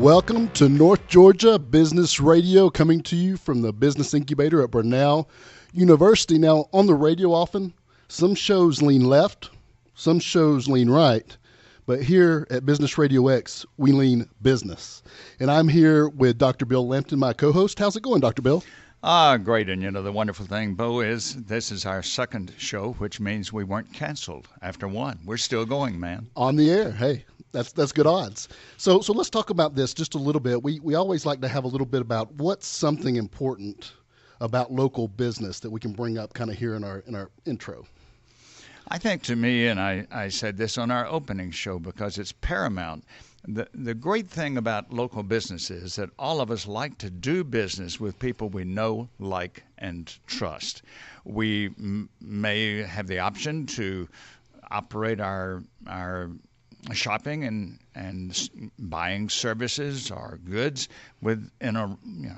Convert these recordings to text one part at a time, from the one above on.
Welcome to North Georgia Business Radio, coming to you from the Business Incubator at Burnell University. Now, on the radio often, some shows lean left, some shows lean right, but here at Business RadioX, we lean business. And I'm here with Dr. Bill Lampton, my co-host. How's it going, Dr. Bill? Great. And the wonderful thing, Bo, is this is our second show, which means we weren't canceled after one. We're still going, man. On the air. Hey, that's good odds. So let's talk about this just a little bit. We always like to have a little bit about what's something important about local business that we can bring up kind of here in our intro. I think to me, and I said this on our opening show because it's paramount, the great thing about local business is that all of us like to do business with people we know, like, and trust. We may have the option to operate our shopping and buying services or goods within a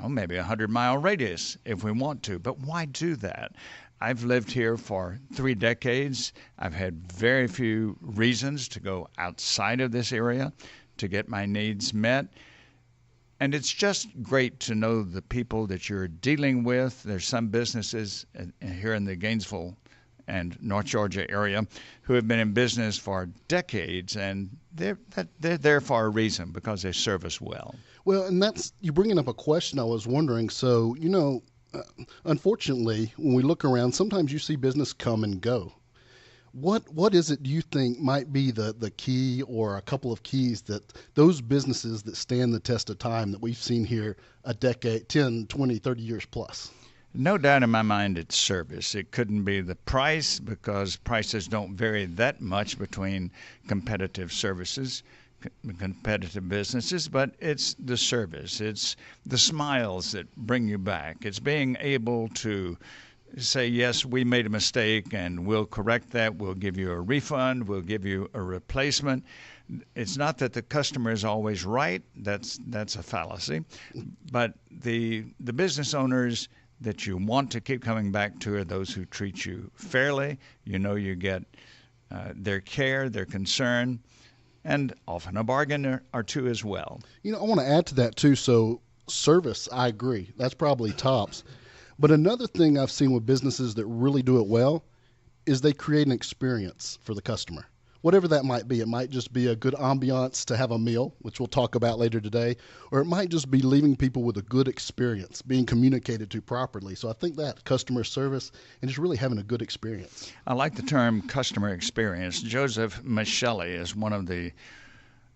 maybe 100-mile radius if we want to. But why do that? I've lived here for 3 decades. I've had very few reasons to go outside of this area to get my needs met. And it's just great to know the people that you're dealing with. There's some businesses here in the Gainesville and North Georgia area who have been in business for decades, and they're there for a reason, because they serve us well. Well, and you're bringing up a question I was wondering. So, unfortunately, when we look around, sometimes you see business come and go. What is it do you think might be the key, or a couple of keys, that those businesses that stand the test of time that we've seen here a decade, 10, 20, 30 years plus? No doubt in my mind it's service. It couldn't be the price, because prices don't vary that much between competitive services, competitive businesses, but it's the service. It's the smiles that bring you back. It's being able to say, yes, we made a mistake and we'll correct that. We'll give you a refund. We'll give you a replacement. It's not that the customer is always right. That's a fallacy. But the business owners that you want to keep coming back to are those who treat you fairly. You get their care, their concern, and often a bargain or two as well. I want to add to that too. So service, I agree. That's probably tops. But another thing I've seen with businesses that really do it well is they create an experience for the customer. Whatever that might be. It might just be a good ambiance to have a meal, which we'll talk about later today, or it might just be leaving people with a good experience, being communicated to properly. So I think that customer service and just really having a good experience. I like the term customer experience. Joseph Michelli is one of the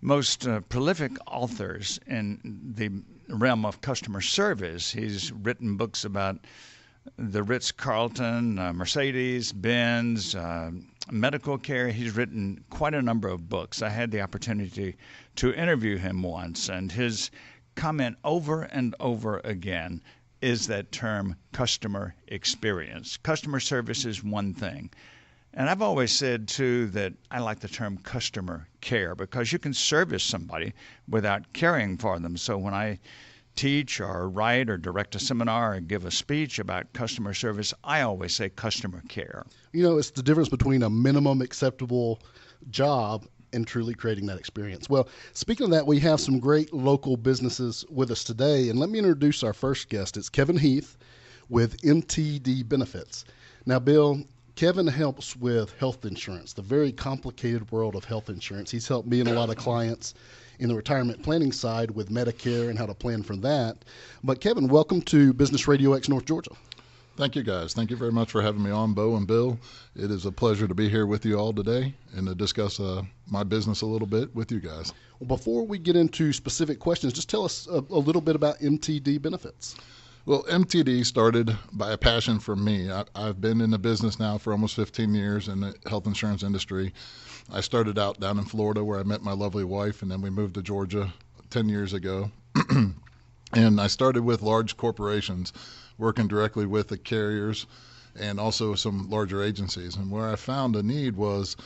most prolific authors in the realm of customer service. He's written books about the Ritz-Carlton, Mercedes-Benz, medical care. He's written quite a number of books. I had the opportunity to interview him once, and his comment over and over again is that term customer experience. Customer service is one thing. And I've always said, too, that I like the term customer care, because you can service somebody without caring for them. So when I teach or write or direct a seminar or give a speech about customer service, I always say customer care. It's the difference between a minimum acceptable job and truly creating that experience. Well, speaking of that, we have some great local businesses with us today. And let me introduce our first guest. It's Kevin Heath with MTD Benefits. Now, Bill, Kevin helps with health insurance, the very complicated world of health insurance. He's helped me and a lot of clients in the retirement planning side with Medicare and how to plan for that. But Kevin, welcome to Business RadioX North Georgia. Thank you, guys. Thank you very much for having me on, Bo and Bill. It is a pleasure to be here with you all today and to discuss my business a little bit with you guys. Well, before we get into specific questions, just tell us a little bit about MTD Benefits. Well, MTD started by a passion for me. I've been in the business now for almost 15 years in the health insurance industry. I started out down in Florida where I met my lovely wife, and then we moved to Georgia 10 years ago. And I started with large corporations, working directly with the carriers and also some larger agencies. And where I found a need was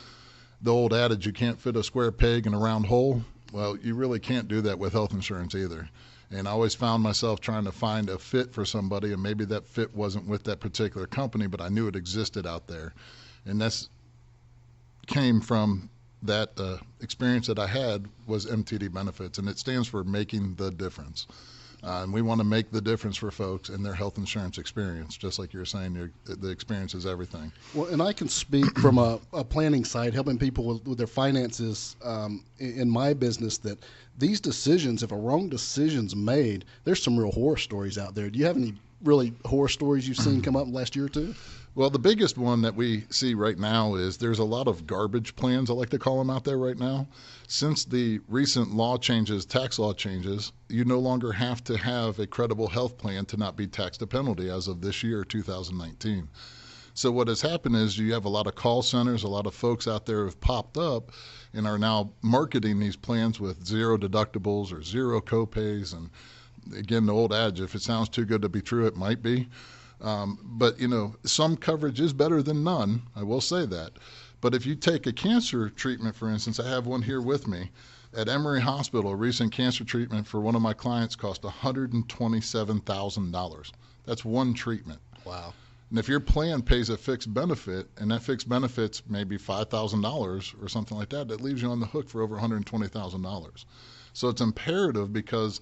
the old adage, you can't fit a square peg in a round hole. Well, you really can't do that with health insurance either. And I always found myself trying to find a fit for somebody, and maybe that fit wasn't with that particular company, but I knew it existed out there. And that's came from that experience that I had was MTD benefits, and it stands for making the difference. And we want to make the difference for folks in their health insurance experience. Just like you're saying, the experience is everything. Well, and I can speak from a planning side, helping people with their finances in my business, that these decisions, if a wrong decision's made, there's some real horror stories out there. Do you have any really horror stories you've seen come up in the last year or two? Well, the biggest one that we see right now is there's a lot of garbage plans, I like to call them, out there right now. Since the recent law changes, tax law changes, you no longer have to have a credible health plan to not be taxed a penalty as of this year, 2019. So what has happened is you have a lot of call centers, a lot of folks out there have popped up and are now marketing these plans with zero deductibles or zero copays. And again, the old adage, if it sounds too good to be true, it might be. But, some coverage is better than none. I will say that. But if you take a cancer treatment, for instance, I have one here with me. At Emory Hospital, a recent cancer treatment for one of my clients cost $127,000. That's one treatment. Wow. And if your plan pays a fixed benefit, and that fixed benefit's maybe $5,000 or something like that, that leaves you on the hook for over $120,000. So it's imperative, because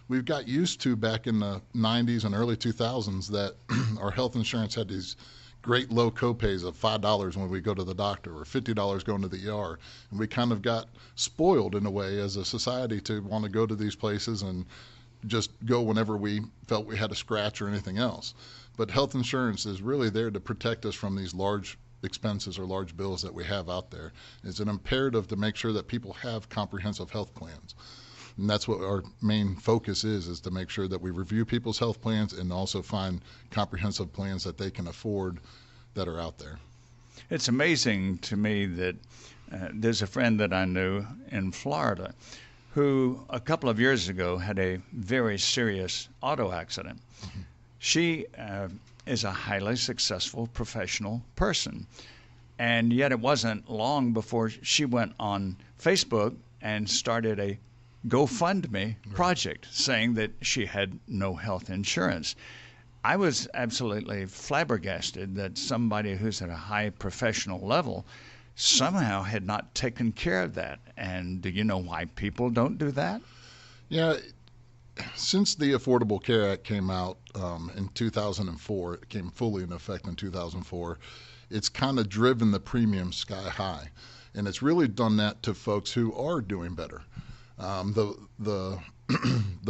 we've got used to back in the 90s and early 2000s that our health insurance had these great low copays of $5 when we go to the doctor, or $50 going to the ER. And we kind of got spoiled in a way as a society to want to go to these places and just go whenever we felt we had a scratch or anything else. But health insurance is really there to protect us from these large expenses or large bills that we have out there. It's an imperative to make sure that people have comprehensive health plans. And that's what our main focus is to make sure that we review people's health plans and also find comprehensive plans that they can afford that are out there. It's amazing to me that there's a friend that I knew in Florida who a couple of years ago had a very serious auto accident. Mm-hmm. She is a highly successful professional person, and yet it wasn't long before she went on Facebook and started a GoFundMe project saying that she had no health insurance. I was absolutely flabbergasted that somebody who's at a high professional level somehow had not taken care of that. And do you know why people don't do that? Yeah, since the Affordable Care Act came out in 2004, it came fully in effect in 2004, it's kind of driven the premium sky high. And it's really done that to folks who are doing better. The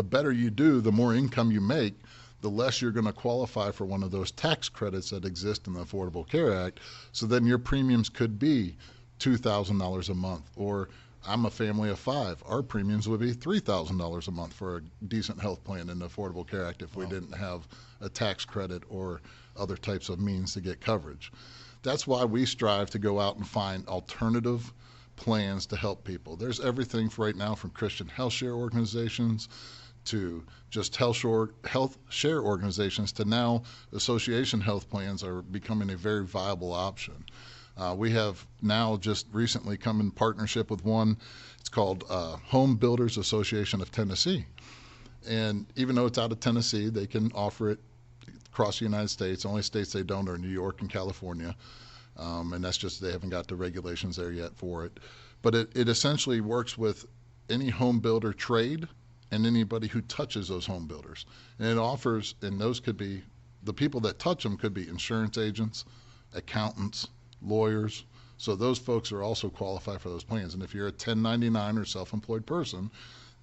better you do, the more income you make, the less you're going to qualify for one of those tax credits that exist in the Affordable Care Act. So then your premiums could be $2,000 a month. Or I'm a family of 5. Our premiums would be $3,000 a month for a decent health plan in the Affordable Care Act if we didn't have a tax credit or other types of means to get coverage. That's why we strive to go out and find alternative plans to help people. There's everything right now from Christian health share organizations to just health share organizations to now association health plans are becoming a very viable option. We have now just recently come in partnership with one. It's called Home Builders Association of Tennessee. And even though it's out of Tennessee, they can offer it across the United States. The only states they don't are New York and California. And that's just they haven't got the regulations there yet for it. But it essentially works with any home builder trade and anybody who touches those home builders. And it offers, and those could be, the people that touch them could be insurance agents, accountants, lawyers. So those folks are also qualified for those plans. And if you're a 1099 or self-employed person,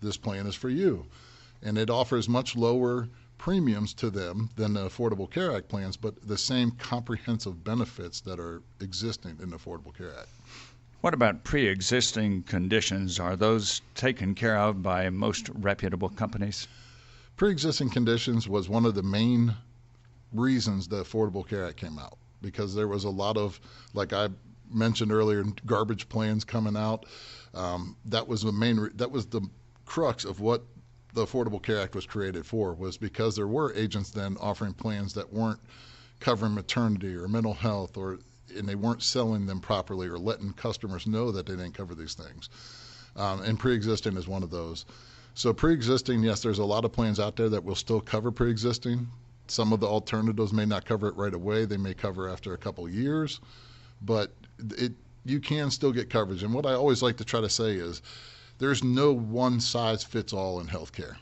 this plan is for you. And it offers much lower premiums to them than the Affordable Care Act plans, but the same comprehensive benefits that are existing in the Affordable Care Act. What about pre-existing conditions? Are those taken care of by most reputable companies? Pre-existing conditions was one of the main reasons the Affordable Care Act came out, because there was a lot of, like I mentioned earlier, garbage plans coming out. That was the crux of what the Affordable Care Act was created for, was because there were agents then offering plans that weren't covering maternity or mental health, and they weren't selling them properly or letting customers know that they didn't cover these things. And pre-existing is one of those. So pre-existing, yes, there's a lot of plans out there that will still cover pre-existing. Some of the alternatives may not cover it right away. They may cover after a couple of years, but you can still get coverage. And what I always like to try to say is there's no one size fits all in healthcare.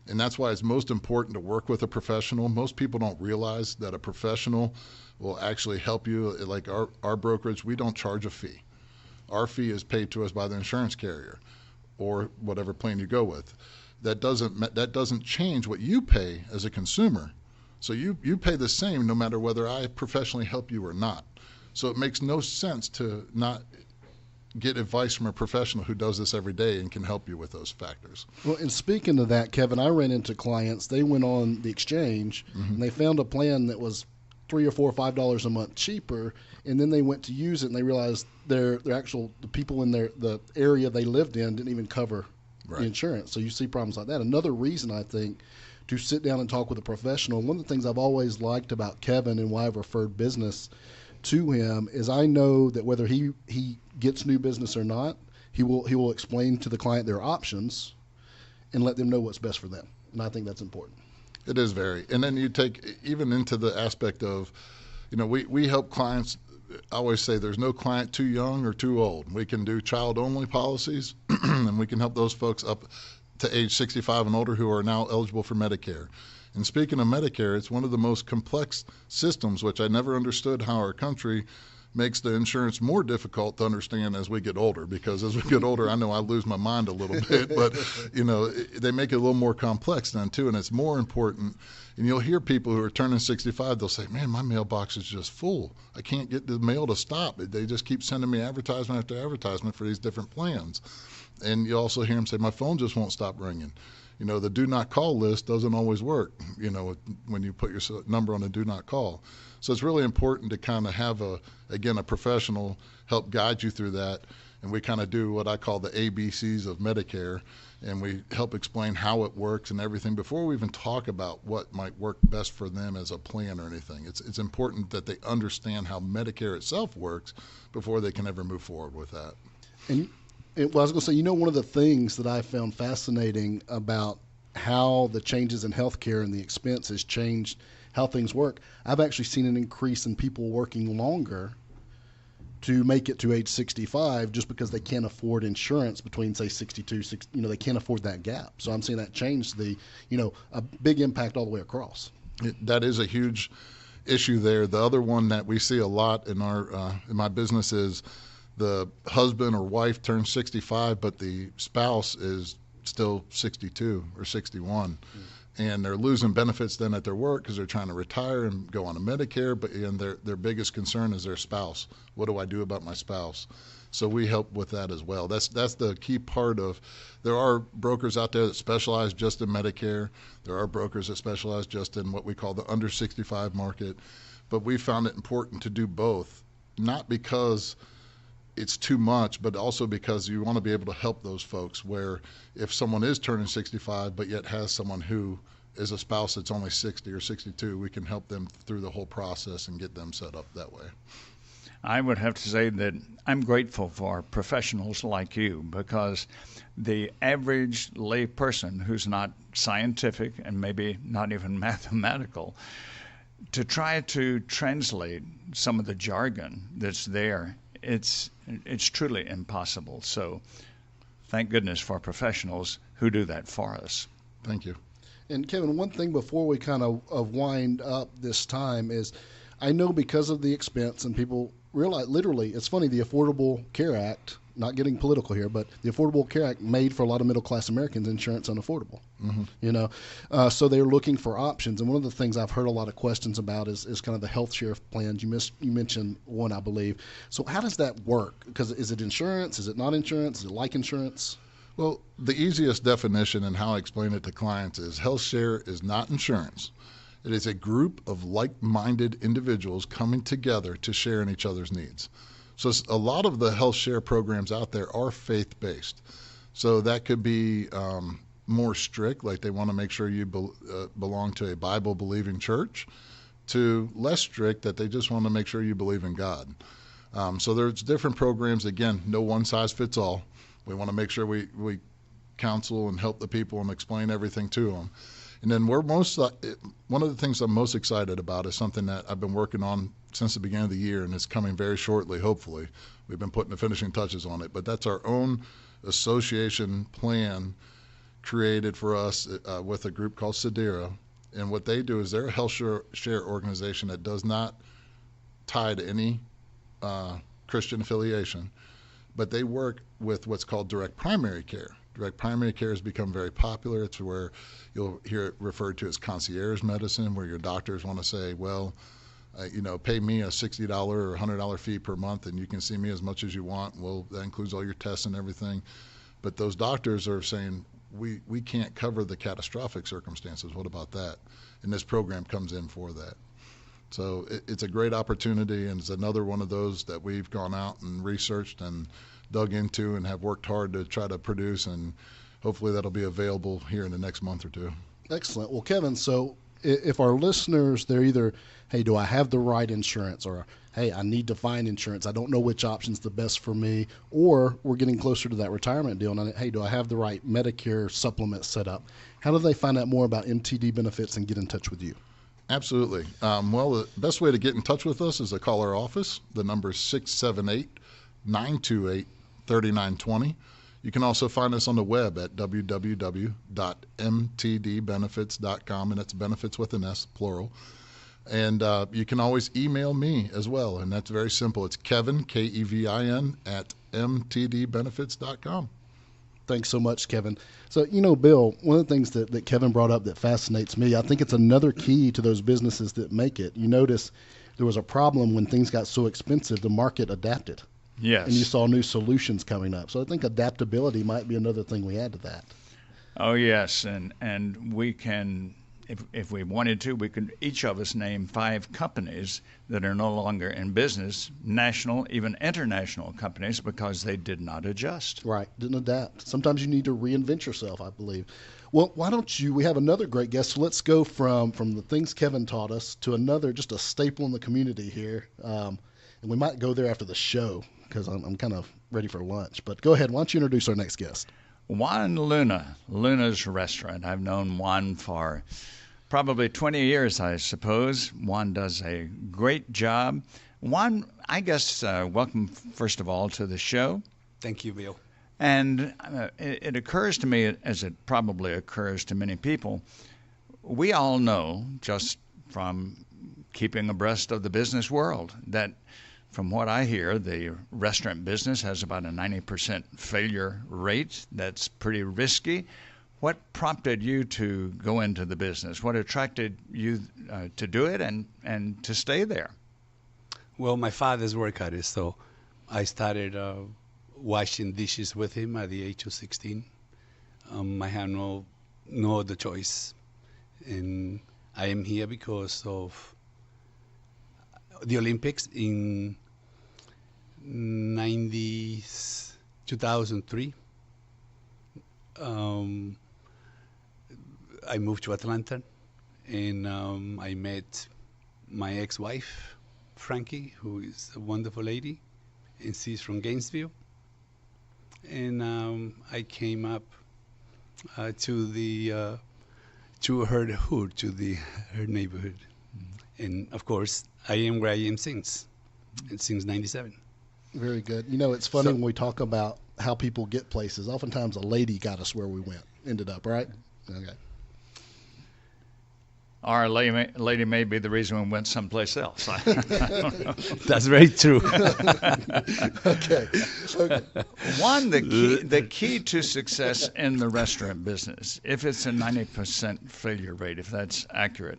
And that's why it's most important to work with a professional. Most people don't realize that a professional will actually help you. Like our brokerage, we don't charge a fee. Our fee is paid to us by the insurance carrier or whatever plan you go with. That doesn't change what you pay as a consumer. So you pay the same no matter whether I professionally help you or not. So it makes no sense to not get advice from a professional who does this every day and can help you with those factors. Well, and speaking of that, Kevin, I ran into clients. They went on the exchange and they found a plan that was $3 or $4 or $5 a month cheaper, and then they went to use it and they realized the people in the area they lived in didn't even cover the insurance. So you see problems like that. Another reason, I think, to sit down and talk with a professional. One of the things I've always liked about Kevin and why I've referred business to him is I know that whether he gets new business or not, he will explain to the client their options and let them know what's best for them. And I think that's important. It is very. And then you take even into the aspect of, we help clients. I always say there's no client too young or too old. We can do child-only policies, and we can help those folks up to age 65 and older who are now eligible for Medicare. And speaking of Medicare, it's one of the most complex systems, which I never understood how our country makes the insurance more difficult to understand as we get older, because as we get older, I know I lose my mind a little bit, but they make it a little more complex then too, and it's more important. And you'll hear people who are turning 65, they'll say, man, my mailbox is just full. I can't get the mail to stop. They just keep sending me advertisement after advertisement for these different plans. And you also hear them say, my phone just won't stop ringing. The do not call list doesn't always work, when you put your number on a do not call. So it's really important to kind of have a professional help guide you through that. And we kind of do what I call the ABCs of Medicare, and we help explain how it works and everything before we even talk about what might work best for them as a plan or anything. It's important that they understand how Medicare itself works before they can ever move forward with that. And I was going to say, one of the things that I found fascinating about how the changes in healthcare and the expense has changed how things work, I've actually seen an increase in people working longer to make it to age 65 just because they can't afford insurance between, say, 62, 60, they can't afford that gap. So I'm seeing that change a big impact all the way across. That is a huge issue there. The other one that we see a lot in my business is the husband or wife turns 65, but the spouse is still 62 or 61. And they're losing benefits then at their work because they're trying to retire and go on a Medicare, and their biggest concern is their spouse. What do I do about my spouse? So we help with that as well. That's the key part of. There are brokers out there that specialize just in Medicare. There are brokers that specialize just in what we call the under 65 market. But we found it important to do both, not because it's too much, but also because you want to be able to help those folks where if someone is turning 65 but yet has someone who is a spouse that's only 60 or 62, we can help them through the whole process and get them set up that way. I would have to say that I'm grateful for professionals like you, because the average lay person who's not scientific and maybe not even mathematical, to try to translate some of the jargon that's there, it's truly impossible. So thank goodness for professionals who do that for us. Thank you. And Kevin, one thing before we kind of wind up this time is, I know because of the expense and people realize, literally, it's funny, the Affordable Care Act, not getting political here, but the Affordable Care Act made for a lot of middle-class Americans insurance unaffordable. Mm-hmm. So they're looking for options. And one of the things I've heard a lot of questions about is kind of the health share plans. You mentioned one, I believe. So how does that work? Because is it insurance? Is it not insurance? Is it like insurance? Well, the easiest definition and how I explain it to clients is health share is not insurance. It is a group of like-minded individuals coming together to share in each other's needs. So a lot of the health share programs out there are faith-based. So that could be more strict, like they want to make sure you belong to a Bible-believing church, to less strict, that they just want to make sure you believe in God. So there's different programs. Again, no one size fits all. We want to make sure we counsel and help the people and explain everything to them. And then one of the things I'm most excited about is something that I've been working on since the beginning of the year, and it's coming very shortly, hopefully. We've been putting the finishing touches on it, but that's our own association plan created for us with a group called Sedera. And what they do is they're a health share organization that does not tie to any Christian affiliation, but they work with what's called direct primary care. Direct primary care has become very popular. It's where you'll hear it referred to as concierge medicine, where your doctors want to say, well, pay me a $60 or $100 fee per month, and you can see me as much as you want. Well, that includes all your tests and everything. But those doctors are saying, we can't cover the catastrophic circumstances. What about that? And this program comes in for that. So it's a great opportunity, and it's another one of those that we've gone out and researched and dug into and have worked hard to try to produce, and hopefully that'll be available here in the next month or two. Excellent. Well, Kevin, so if our listeners, they're either, hey, do I have the right insurance, or hey, I need to find insurance, I don't know which option's the best for me, or we're getting closer to that retirement deal, and hey, do I have the right Medicare supplement set up? How do they find out more about MTD benefits and get in touch with you? Absolutely. Well, the best way to get in touch with us is to call our office. The number is 678-928-3920. You can also find us on the web at www.mtdbenefits.com, and that's benefits with an S, plural. And you can always email me as well, and that's very simple. It's Kevin, Kevin, at mtdbenefits.com. Thanks so much, Kevin. So, Bill, one of the things that Kevin brought up that fascinates me, I think it's another key to those businesses that make it. You notice there was a problem when things got so expensive, the market adapted. Yes. And you saw new solutions coming up. So I think adaptability might be another thing we add to that. Oh, yes. And we can, if we wanted to, we could each of us name 5 companies that are no longer in business, national, even international companies, because they did not adjust. Right. Didn't adapt. Sometimes you need to reinvent yourself, I believe. Well, why don't we have another great guest. So let's go from the things Kevin taught us to another, just a staple in the community here. And we might go there after the show because I'm kind of ready for lunch. But go ahead. Why don't you introduce our next guest? Juan Luna's Restaurant. I've known Juan for probably 20 years, I suppose. Juan does a great job. Juan, I guess, welcome, first of all, to the show. Thank you, Bill. And it occurs to me, as it probably occurs to many people, we all know, just from keeping abreast of the business world, that from what I hear, the restaurant business has about a 90% failure rate. That's pretty risky. What prompted you to go into the business? What attracted you to do it and to stay there? Well, my father's work at it, so I started washing dishes with him at the age of 16. I had no other choice, and I am here because of the Olympics in 2003. I moved to Atlanta, and I met my ex-wife, Frankie, who is a wonderful lady, and she's from Gainesville. And I came up to her hood, her neighborhood. And of course, I am where I am since 97. Very good. It's funny when we talk about how people get places. Oftentimes a lady got us where we ended up, right? Okay. Our lady may be the reason we went someplace else. I don't know. That's very true. Okay. One, the key to success in the restaurant business, if it's a 90% failure rate, if that's accurate,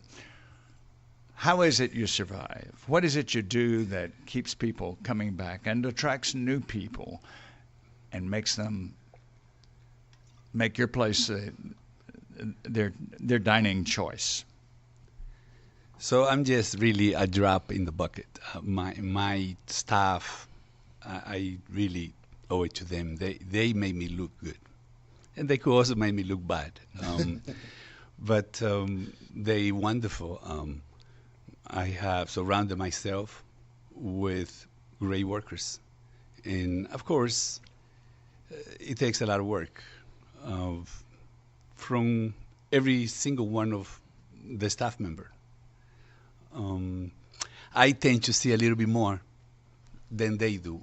how is it you survive? What is it you do that keeps people coming back and attracts new people and makes them make your place their dining choice? So I'm just really a drop in the bucket. My staff, I really owe it to them. They made me look good, and they could also make me look bad. But they wonderful. I have surrounded myself with great workers, and of course, it takes a lot of work. From every single one of the staff member. I tend to see a little bit more than they do.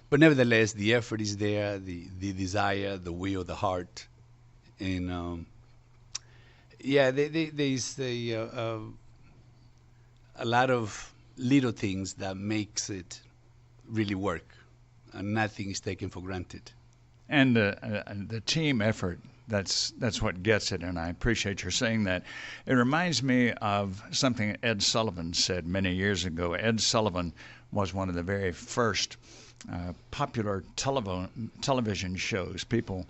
But nevertheless, the effort is there, the desire, the will, the heart. And there's a lot of little things that makes it really work. And nothing is taken for granted. And the team effort, that's what gets it, and I appreciate your saying that. It reminds me of something Ed Sullivan said many years ago. Ed Sullivan was one of the very first popular television shows. People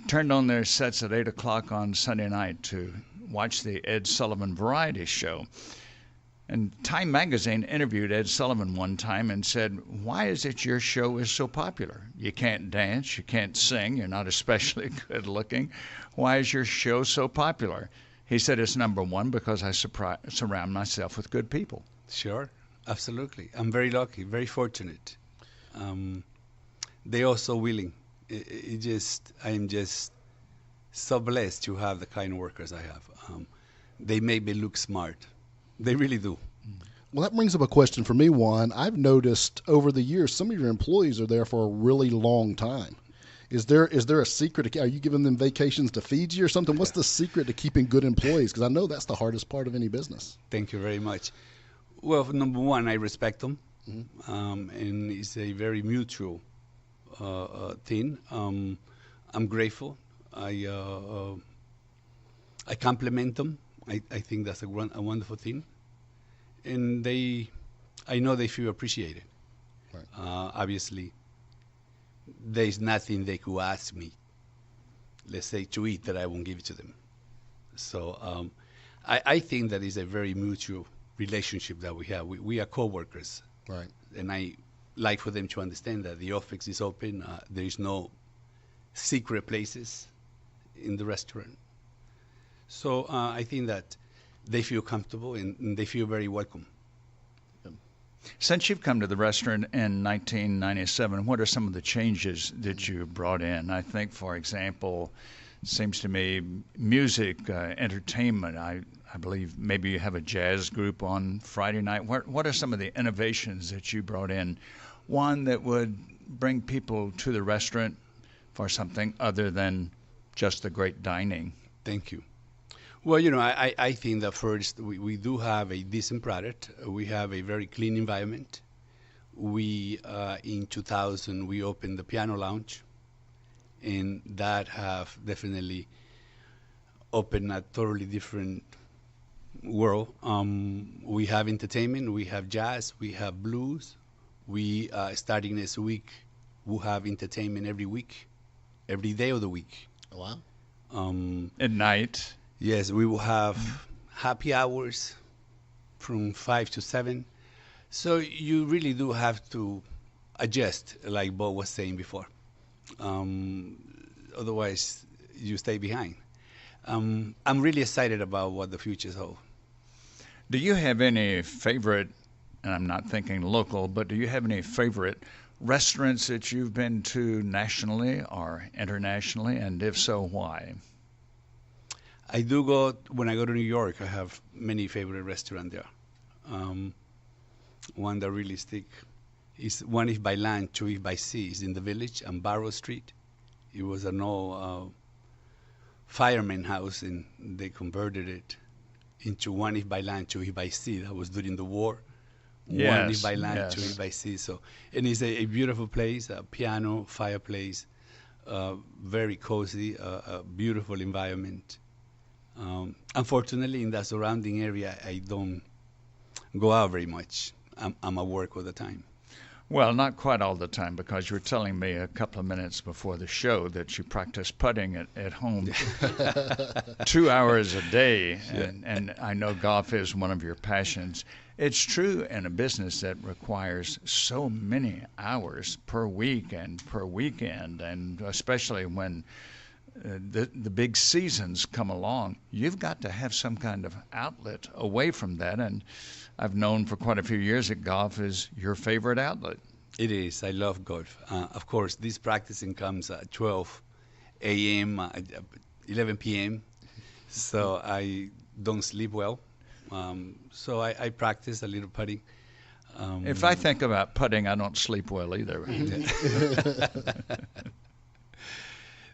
turned on their sets at 8 o'clock on Sunday night to watch the Ed Sullivan Variety Show. And Time Magazine interviewed Ed Sullivan one time and said, "Why is it your show is so popular? You can't dance, you can't sing, you're not especially good looking. Why is your show so popular?" He said, "It's number one because I surround myself with good people." Sure, absolutely. I'm very lucky, very fortunate. They are so willing. I am just so blessed to have the kind of workers I have. They make me look smart. They really do. Well, that brings up a question for me, Juan. I've noticed over the years some of your employees are there for a really long time. Is there a secret? Are you giving them vacations to Fiji or something? What's the secret to keeping good employees? Because I know that's the hardest part of any business. Thank you very much. Well, number one, I respect them, and it's a very mutual thing. I'm grateful. I compliment them. I think that's a wonderful thing. And I know they feel appreciated. Right. Obviously, there's nothing they could ask me, let's say, to eat that I won't give it to them. So I think that is a very mutual relationship that we have. We are co-workers. Right. And I like for them to understand that the office is open. There is no secret places in the restaurant. So I think that they feel comfortable and they feel very welcome. Since you've come to the restaurant in 1997, what are some of the changes that you brought in? I think, for example, it seems to me music, entertainment. I believe maybe you have a jazz group on Friday night. What are some of the innovations that you brought in? One that would bring people to the restaurant for something other than just the great dining. Thank you. Well, I think that first we do have a decent product. We have a very clean environment. In 2000, we opened the piano lounge, and that have definitely opened a totally different world. We have entertainment, we have jazz, we have blues. We, starting this week, we'll have entertainment every week, every day of the week. Oh, wow. At night. Yes, we will have happy hours from 5 to 7. So you really do have to adjust, like Bob was saying before. Otherwise, you stay behind. I'm really excited about what the future holds. Do you have any favorite, and I'm not thinking local, but do you have any favorite restaurants that you've been to nationally or internationally, and if so, why? I do go, when I go to New York, I have many favorite restaurants there. One that really stick is one if by land, two if by sea. It's in the Village on Barrow Street. It was an old fireman house, and they converted it into one if by land, two if by sea. That was during the war. Yes, one if by land, yes. two if by sea. So, and it's a beautiful place, a piano, fireplace, very cozy, a beautiful environment. Unfortunately, in the surrounding area, I don't go out very much. I'm at work all the time. Well, not quite all the time, because you were telling me a couple of minutes before the show that you practice putting at home 2 hours a day, and I know golf is one of your passions. It's true in a business that requires so many hours per week and per weekend, and especially when the big seasons come along, you've got to have some kind of outlet away from that. And I've known for quite a few years that golf is your favorite outlet. It is. I love golf. Of course, this practicing comes at 12 a.m., 11 p.m. So I don't sleep well. So I practice a little putting. If I think about putting, I don't sleep well either.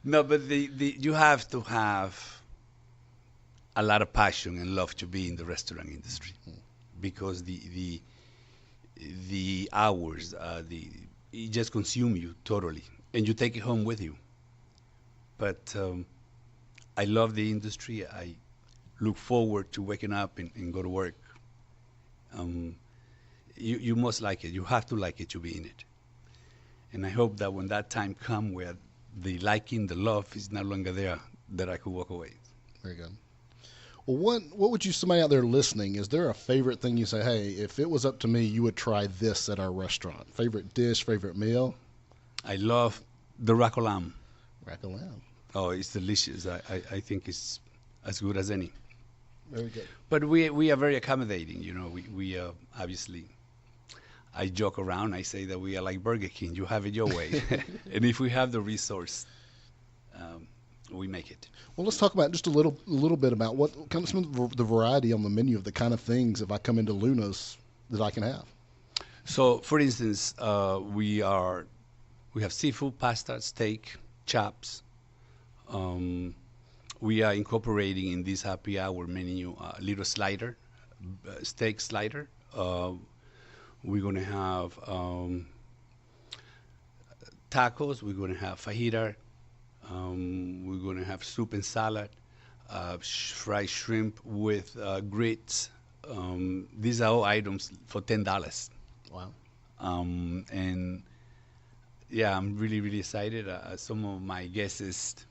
No, but you have to have a lot of passion and love to be in the restaurant industry, because the hours, it just consume you totally, and you take it home with you. But I love the industry. I look forward to waking up and go to work. You must like it. You have to like it to be in it. And I hope that when that time comes where the liking, the love is no longer there, that I could walk away. Very good. Well, what would you, somebody out there listening, is there a favorite thing you say, hey, if it was up to me, you would try this at our restaurant? Favorite dish, favorite meal? I love the rack of lamb. Rack of lamb. Oh, it's delicious. I think it's as good as any. Very good. But we are very accommodating. You know, we obviously, I joke around. I say that we are like Burger King. You have it your way. And if we have the resource, we make it. Well, let's talk about just a little bit about what kind of some of the variety on the menu of the kind of things, if I come into Luna's, that I can have. So, for instance, we have seafood, pasta, steak, chops. We are incorporating in this happy hour menu a little slider, steak slider. We're going to have tacos. We're going to have fajita. We're going to have soup and salad, fried shrimp with grits. These are all items for $10. Wow. And yeah, I'm really, really excited. Some of my guests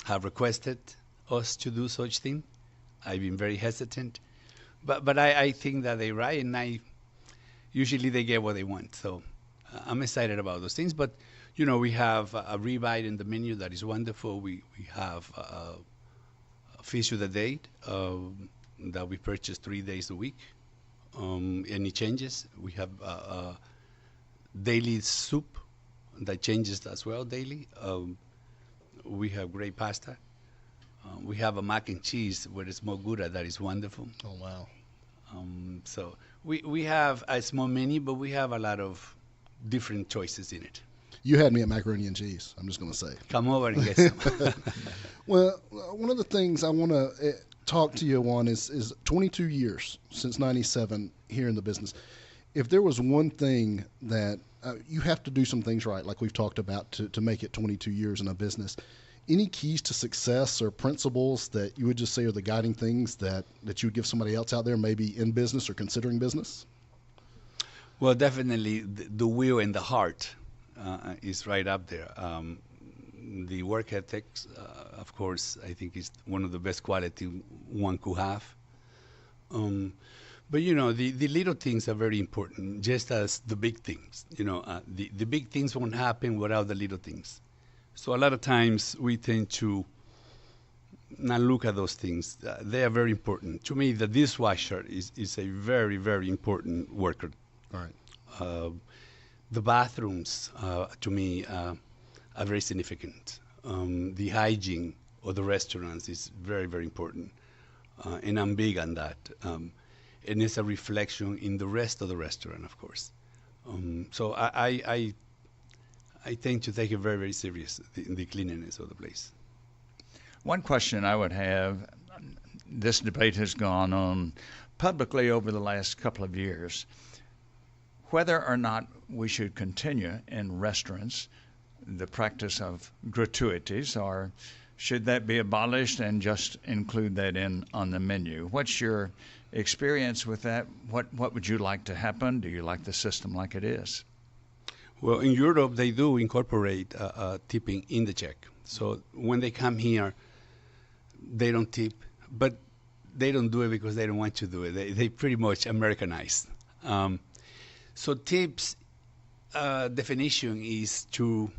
have requested us to do such thing. I've been very hesitant, but I think that they're right, and usually they get what they want. So I'm excited about those things. But you know, we have a ribeye in the menu that is wonderful. We have a fish of the day that we purchase 3 days a week. Any changes? We have daily soup that changes as well daily. We have great pasta. We have a mac and cheese with a small gouda that is wonderful. Oh, wow. So we have a small menu, but we have a lot of different choices in it. You had me at macaroni and cheese, I'm just going to say. Come over and get some. Well, one of the things I want to talk to you on is 22 years since 97 here in the business. If there was one thing that you have to do some things right, like we've talked about, to make it 22 years in a business, any keys to success or principles that you would just say are the guiding things that you would give somebody else out there maybe in business or considering business? Well, definitely the will and the heart is right up there. The work ethics, of course, I think is one of the best quality one could have. But you know, the little things are very important, just as the big things. You know, the big things won't happen without the little things. So a lot of times we tend to not look at those things. They are very important. To me, the dishwasher is a very, very important worker. All right. The bathrooms, to me, are very significant. The hygiene of the restaurants is very, very important. And I'm big on that. And it's a reflection in the rest of the restaurant, of course. So I tend to take it very, very serious, the cleanliness of the place. One question I would have, this debate has gone on publicly over the last couple of years, whether or not we should continue in restaurants the practice of gratuities, or should that be abolished and just include that in on the menu? What's your experience with that? What would you like to happen? Do you like the system like it is? Well, in Europe, they do incorporate tipping in the check. So when they come here, they don't tip, but they don't do it because they don't want to do it. They pretty much Americanized. So tips definition is to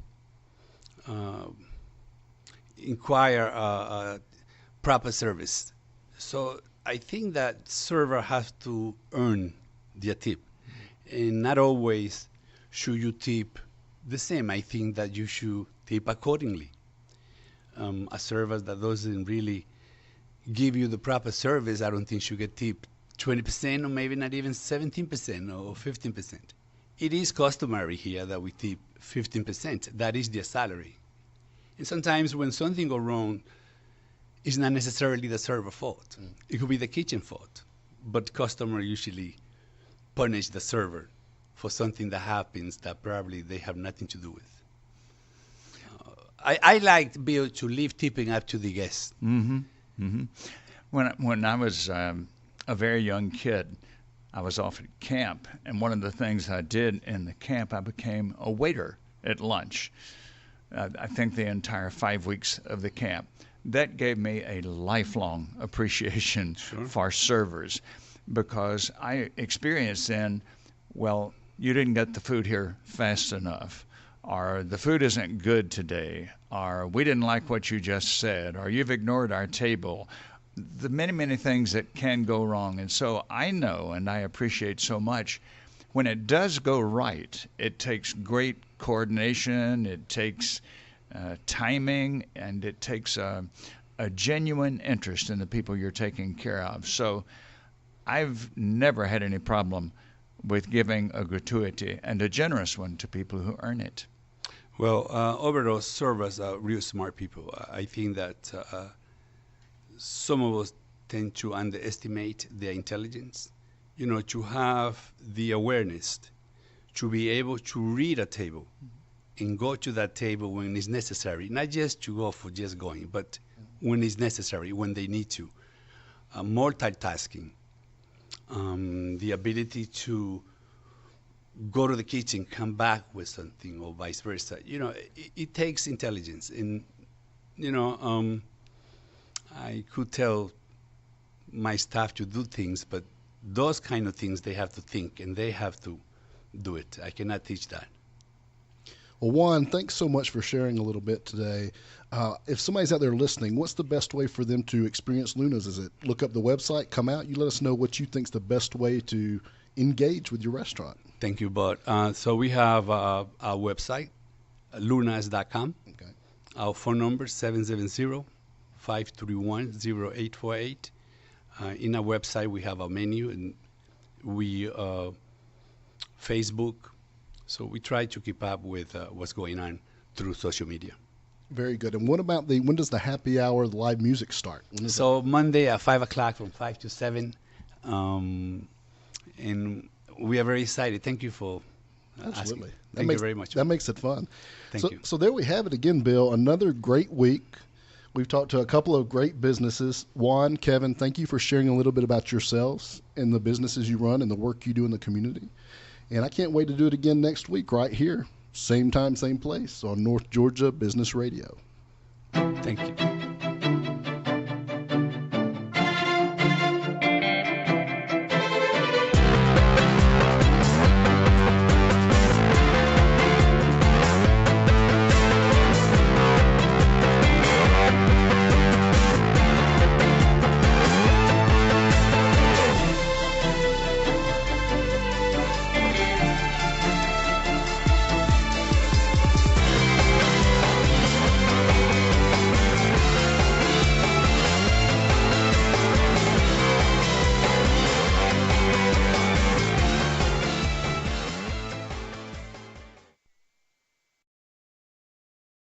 inquire proper service. So I think that server has to earn their tip, and not always should you tip the same. I think that you should tip accordingly. A server that doesn't really give you the proper service, I don't think you get tipped 20% or maybe not even 17% or 15%. It is customary here that we tip 15%. That is their salary. And sometimes when something goes wrong, it's not necessarily the server fault. It could be the kitchen fault. But customer usually punish the server for something that happens that probably they have nothing to do with. I like, Bill, to leave tipping up to the guests. When I was a very young kid, I was off at camp, and one of the things I did in the camp, I became a waiter at lunch. I think the entire 5 weeks of the camp. That gave me a lifelong appreciation for servers, because I experienced then, well, you didn't get the food here fast enough, or the food isn't good today, or we didn't like what you just said, or you've ignored our table. The many, many things that can go wrong. And so I know, and I appreciate so much, when it does go right, it takes great coordination, it takes timing, and it takes a genuine interest in the people you're taking care of. So I've never had any problem with giving a gratuity, and a generous one, to people who earn it. Well, overall, servers are real smart people. I think that some of us tend to underestimate their intelligence. You know, to have the awareness to be able to read a table and go to that table when it's necessary, not just to go for just going, but when it's necessary, when they need to. Multitasking, the ability to go to the kitchen, come back with something, or vice versa. You know, it takes intelligence. And, you know, I could tell my staff to do things, but those kind of things, they have to think, and they have to do it. I cannot teach that. Well, Juan, thanks so much for sharing a little bit today. If somebody's out there listening, what's the best way for them to experience Luna's? Is it look up the website, come out? You let us know what you think's the best way to engage with your restaurant. Thank you, Bud. So we have our website, lunas.com. Okay. Our phone number, 770-531-0848. In our website, we have a menu, and we Facebook. So we try to keep up with what's going on through social media. Very good. And what about when does the happy hour, the live music start? So Monday at 5 o'clock from 5 to 7. And we are very excited. Thank you for Absolutely. asking. Thank you very much. That makes it fun. Thank you. So there we have it again, Bill. Another great week. We've talked to a couple of great businesses. Juan, Kevin, thank you for sharing a little bit about yourselves and the businesses you run and the work you do in the community. And I can't wait to do it again next week right here. Same time, same place on North Georgia Business Radio. Thank you.